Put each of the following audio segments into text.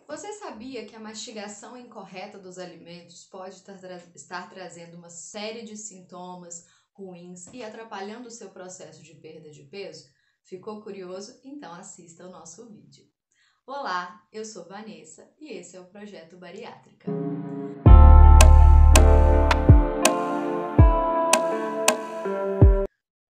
Você sabia que a mastigação incorreta dos alimentos pode estar trazendo uma série de sintomas ruins e atrapalhando o seu processo de perda de peso? Ficou curioso? Então assista ao nosso vídeo. Olá, eu sou Vanessa e esse é o Projeto Bariátrica.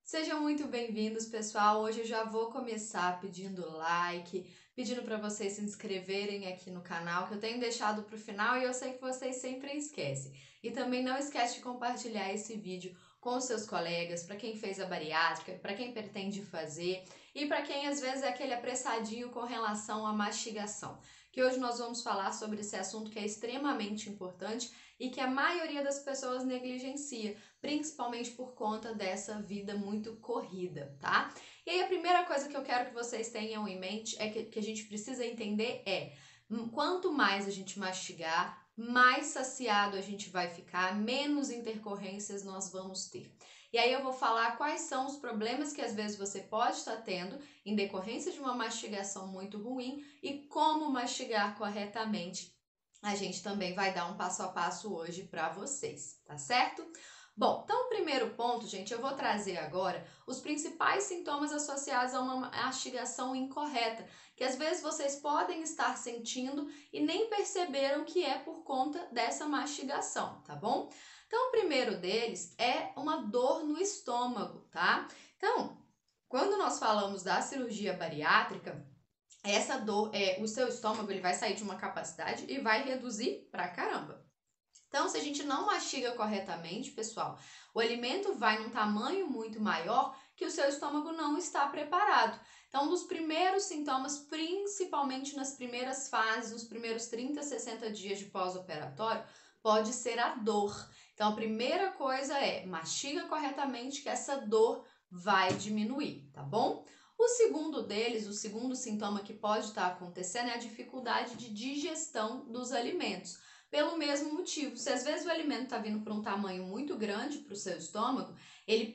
Sejam muito bem-vindos, pessoal. Hoje eu já vou começar pedindo like, pedindo para vocês se inscreverem aqui no canal, que eu tenho deixado para o final e eu sei que vocês sempre esquecem. E também não esquece de compartilhar esse vídeo com os seus colegas, para quem fez a bariátrica, para quem pretende fazer e para quem às vezes é aquele apressadinho com relação à mastigação. Que hoje nós vamos falar sobre esse assunto que é extremamente importante e que a maioria das pessoas negligencia, principalmente por conta dessa vida muito corrida, tá? E aí a primeira coisa que eu quero que vocês tenham em mente é que a gente precisa entender quanto mais a gente mastigar, mais saciado a gente vai ficar, menos intercorrências nós vamos ter. E aí eu vou falar quais são os problemas que às vezes você pode estar tendo em decorrência de uma mastigação muito ruim e como mastigar corretamente. A gente também vai dar um passo a passo hoje para vocês, tá certo? Bom, então o primeiro ponto, gente, eu vou trazer agora os principais sintomas associados a uma mastigação incorreta, que às vezes vocês podem estar sentindo e nem perceberam que é por conta dessa mastigação, tá bom? Então o primeiro deles é uma dor no estômago, tá? Então, quando nós falamos da cirurgia bariátrica, essa dor, o seu estômago ele vai sair de uma capacidade e vai reduzir pra caramba. Então, se a gente não mastiga corretamente, pessoal, o alimento vai num tamanho muito maior que o seu estômago não está preparado. Então, um dos primeiros sintomas, principalmente nas primeiras fases, nos primeiros 30, 60 dias de pós-operatório, pode ser a dor. Então, a primeira coisa é mastiga corretamente que essa dor vai diminuir, tá bom? O segundo deles, o segundo sintoma que pode estar acontecendo é a dificuldade de digestão dos alimentos. Pelo mesmo motivo, se às vezes o alimento está vindo para um tamanho muito grande para o seu estômago,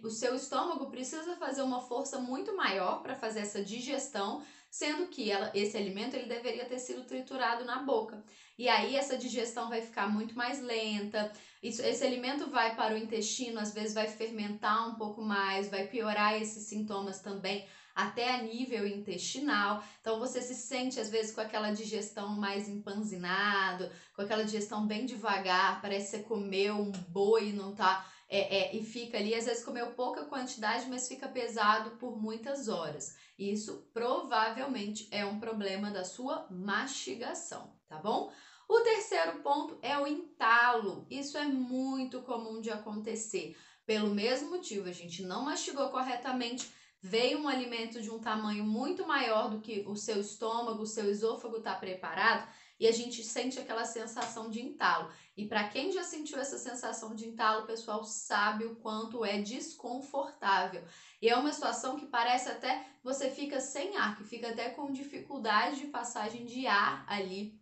o seu estômago precisa fazer uma força muito maior para fazer essa digestão, sendo que esse alimento ele deveria ter sido triturado na boca. E aí essa digestão vai ficar muito mais lenta, esse alimento vai para o intestino, às vezes vai fermentar um pouco mais, vai piorar esses sintomas também, até a nível intestinal. Então você se sente às vezes com aquela digestão mais empanzinado, com aquela digestão bem devagar, parece que você comeu um boi e não tá e fica ali, às vezes comeu pouca quantidade, mas fica pesado por muitas horas. Isso provavelmente é um problema da sua mastigação, tá bom? O terceiro ponto é o entalo. Isso é muito comum de acontecer. Pelo mesmo motivo, a gente não mastigou corretamente, veio um alimento de um tamanho muito maior do que o seu estômago, o seu esôfago está preparado e a gente sente aquela sensação de entalo. E para quem já sentiu essa sensação de entalo, o pessoal sabe o quanto é desconfortável. E é uma situação que parece até que você fica sem ar, que fica até com dificuldade de passagem de ar ali.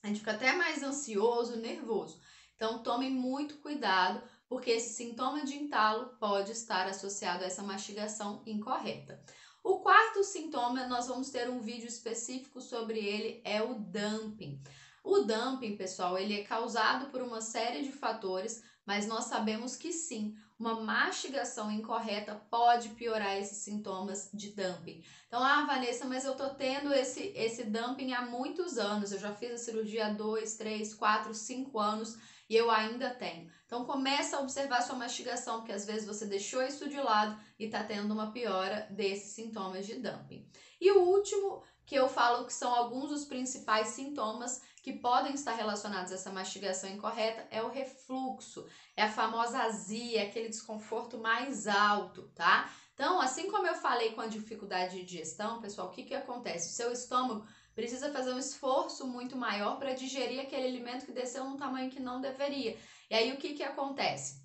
A gente fica até mais ansioso, nervoso. Então tomem muito cuidado, porque esse sintoma de entalo pode estar associado a essa mastigação incorreta. O quarto sintoma, nós vamos ter um vídeo específico sobre ele, é o dumping. O dumping, pessoal, ele é causado por uma série de fatores, mas nós sabemos que sim, uma mastigação incorreta pode piorar esses sintomas de dumping. Então, Vanessa, mas eu tô tendo esse dumping há muitos anos, eu já fiz a cirurgia há 2, 3, 4, 5 anos e eu ainda tenho. Então começa a observar sua mastigação, porque às vezes você deixou isso de lado e está tendo uma piora desses sintomas de dumping. E o último que eu falo que são alguns dos principais sintomas que podem estar relacionados a essa mastigação incorreta é o refluxo, é a famosa azia, aquele desconforto mais alto, tá? Então, assim como eu falei com a dificuldade de digestão, pessoal, o que acontece? O seu estômago precisa fazer um esforço muito maior para digerir aquele alimento que desceu num tamanho que não deveria. E aí o que acontece?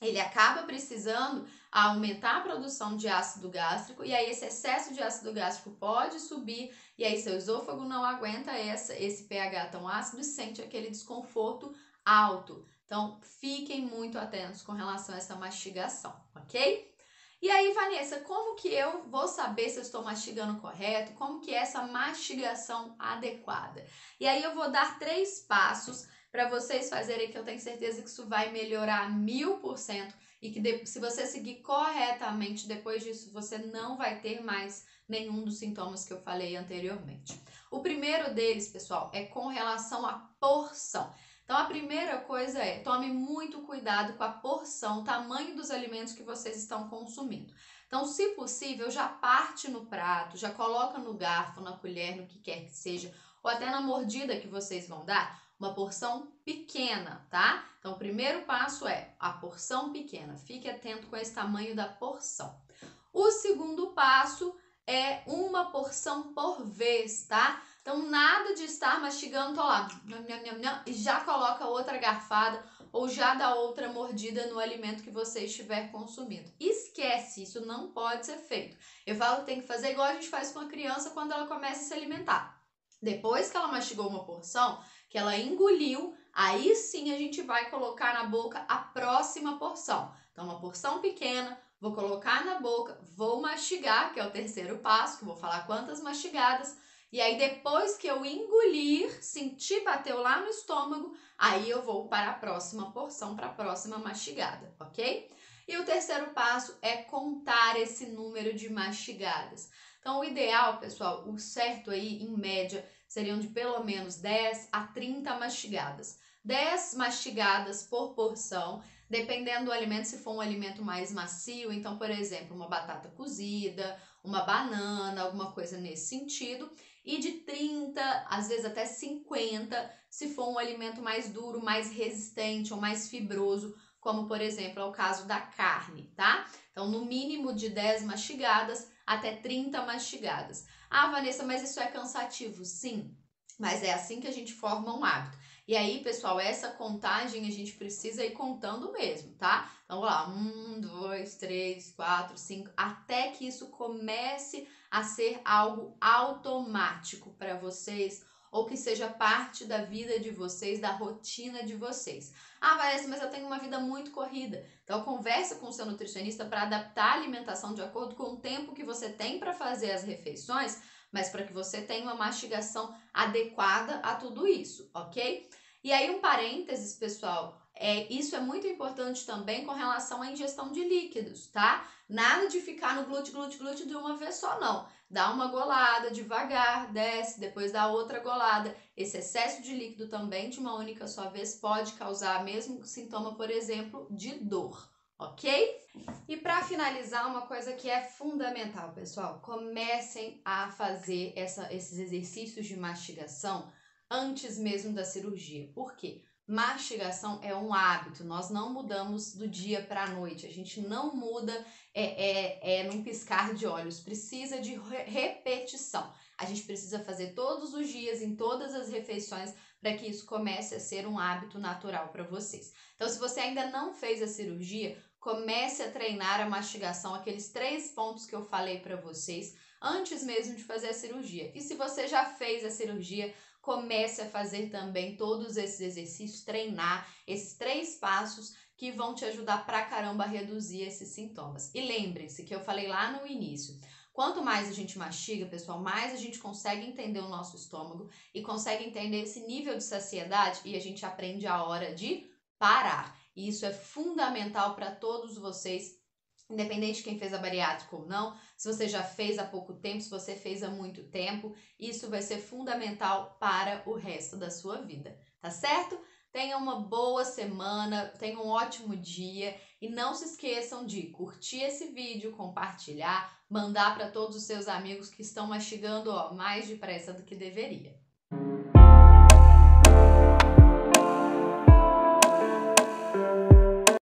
Ele acaba precisando aumentar a produção de ácido gástrico e aí esse excesso de ácido gástrico pode subir e aí seu esôfago não aguenta esse pH tão ácido e sente aquele desconforto alto. Então, fiquem muito atentos com relação a essa mastigação, ok? E aí, Vanessa, como que eu vou saber se eu estou mastigando correto? Como que é essa mastigação adequada? E aí eu vou dar 3 passos para vocês fazerem, que eu tenho certeza que isso vai melhorar 1000% e que se você seguir corretamente, depois disso você não vai ter mais nenhum dos sintomas que eu falei anteriormente. O primeiro deles, pessoal, é com relação à porção. Então, a primeira coisa é, tome muito cuidado com a porção, o tamanho dos alimentos que vocês estão consumindo. Então, se possível, já parte no prato, já coloca no garfo, na colher, no que quer que seja, ou até na mordida que vocês vão dar, uma porção pequena, tá? Então, o primeiro passo é a porção pequena. Fique atento com esse tamanho da porção. O segundo passo é uma porção por vez, tá? Então, nada de estar mastigando, tô lá, e já coloca outra garfada ou já dá outra mordida no alimento que você estiver consumindo. Esquece, isso não pode ser feito. Eu falo que tem que fazer igual a gente faz com a criança quando ela começa a se alimentar. Depois que ela mastigou uma porção, que ela engoliu, aí sim a gente vai colocar na boca a próxima porção. Então, uma porção pequena, vou colocar na boca, vou mastigar, que é o terceiro passo, que eu vou falar quantas mastigadas. E aí, depois que eu engolir, sentir bateu lá no estômago, aí eu vou para a próxima porção, para a próxima mastigada, ok? E o terceiro passo é contar esse número de mastigadas. Então, o ideal, pessoal, o certo aí, em média, seriam de pelo menos 10 a 30 mastigadas. 10 mastigadas por porção, dependendo do alimento, se for um alimento mais macio, então, por exemplo, uma batata cozida, uma banana, alguma coisa nesse sentido, e de 30, às vezes até 50, se for um alimento mais duro, mais resistente ou mais fibroso, como por exemplo é o caso da carne, tá? Então, no mínimo de 10 mastigadas até 30 mastigadas. Ah, Vanessa, mas isso é cansativo? Sim, mas é assim que a gente forma um hábito. E aí, pessoal, essa contagem a gente precisa ir contando mesmo, tá? Então, vamos lá, 1, 2, 3, 4, 5, até que isso comece a ser algo automático para vocês, ou que seja parte da vida de vocês, da rotina de vocês. Ah, Vanessa, mas eu tenho uma vida muito corrida. Então, conversa com o seu nutricionista para adaptar a alimentação de acordo com o tempo que você tem para fazer as refeições, mas para que você tenha uma mastigação adequada a tudo isso, ok? E aí, um parênteses, pessoal, isso é muito importante também com relação à ingestão de líquidos, tá? Nada de ficar no glute de uma vez só, não. Dá uma golada devagar, desce, depois dá outra golada. Esse excesso de líquido também de uma única só vez pode causar mesmo sintoma, por exemplo, de dor, ok? E para finalizar, uma coisa que é fundamental, pessoal, comecem a fazer esses exercícios de mastigação antes mesmo da cirurgia. Por quê? Mastigação é um hábito, nós não mudamos do dia para a noite, a gente não muda num piscar de olhos, precisa de repetição. A gente precisa fazer todos os dias, em todas as refeições, para que isso comece a ser um hábito natural para vocês. Então, se você ainda não fez a cirurgia, comece a treinar a mastigação, aqueles 3 pontos que eu falei para vocês, antes mesmo de fazer a cirurgia. E se você já fez a cirurgia, comece a fazer também todos esses exercícios, treinar esses 3 passos que vão te ajudar pra caramba a reduzir esses sintomas. E lembre-se que eu falei lá no início, quanto mais a gente mastiga, pessoal, mais a gente consegue entender o nosso estômago e consegue entender esse nível de saciedade e a gente aprende a hora de parar. E isso é fundamental para todos vocês, independente de quem fez a bariátrica ou não, se você já fez há pouco tempo, se você fez há muito tempo, isso vai ser fundamental para o resto da sua vida, tá certo? Tenha uma boa semana, tenha um ótimo dia e não se esqueçam de curtir esse vídeo, compartilhar, mandar para todos os seus amigos que estão mastigando mais depressa do que deveria.